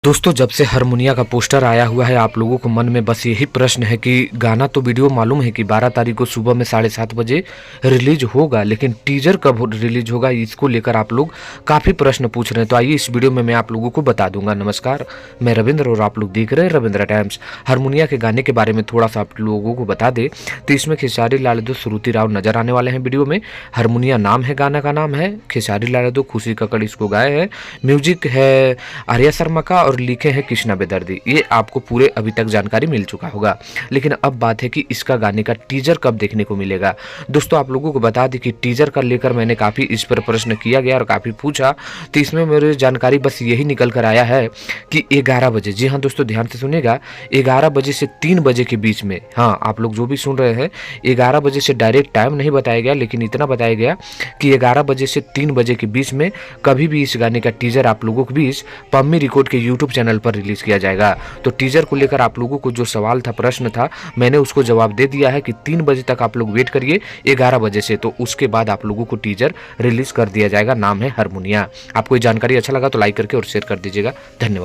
दोस्तों, जब से हारमोनिया का पोस्टर आया हुआ है आप लोगों को मन में बस यही प्रश्न है कि गाना तो वीडियो मालूम है कि 12 तारीख को सुबह में 7:30 बजे रिलीज होगा, लेकिन टीजर कब रिलीज होगा इसको लेकर आप लोग काफ़ी प्रश्न पूछ रहे हैं। तो आइए इस वीडियो में मैं आप लोगों को बता दूंगा। नमस्कार, मैं रविंद्र और आप लोग देख रहे हैं रविंद्र टाइम्स। हारमोनिया के गाने के बारे में थोड़ा सा आप लोगों को बता दे तो इसमें खेसारी लाल यादव, श्रुति राव नजर आने वाले हैं वीडियो में। हारमोनिया नाम है, गाना का नाम है, खेसारी लाल यादव, खुशी कक्कड़ इसको गाए हैं, म्यूजिक है आर्या शर्मा का और लिखे हैं कृष्णा बेदर्दी। ये आपको पूरे अभी तक जानकारी मिल चुका होगा, लेकिन अब बात है कि इसका गाने का टीजर कब देखने को मिलेगा। दोस्तों, आप लोगों को बता दें कि टीजर का लेकर मैंने काफ़ी इस पर प्रश्न किया गया और काफ़ी पूछा, तो इसमें मेरी जानकारी बस यही निकल कर आया है कि 11 बजे, जी हाँ दोस्तों ध्यान से सुनिएगा, 11 बजे से 3 बजे के बीच में, हाँ आप लोग जो भी सुन रहे हैं, 11 बजे से डायरेक्ट टाइम नहीं बताया गया, लेकिन इतना बताया गया कि 11 बजे से 3 बजे के बीच में कभी भी इस गाने का टीजर आप लोगों के बीच पम्मी रिकॉर्ड के यूट्यूब चैनल पर रिलीज किया जाएगा। तो टीजर को लेकर आप लोगों को जो सवाल था, प्रश्न था, मैंने उसको जवाब दे दिया है कि 3 बजे तक आप लोग वेट करिए 11 बजे से, तो उसके बाद आप लोगों को टीजर रिलीज कर दिया जाएगा। नाम है हारमोनिया। आपको ये जानकारी अच्छा लगा तो लाइक करके और शेयर कर दीजिएगा। धन्यवाद।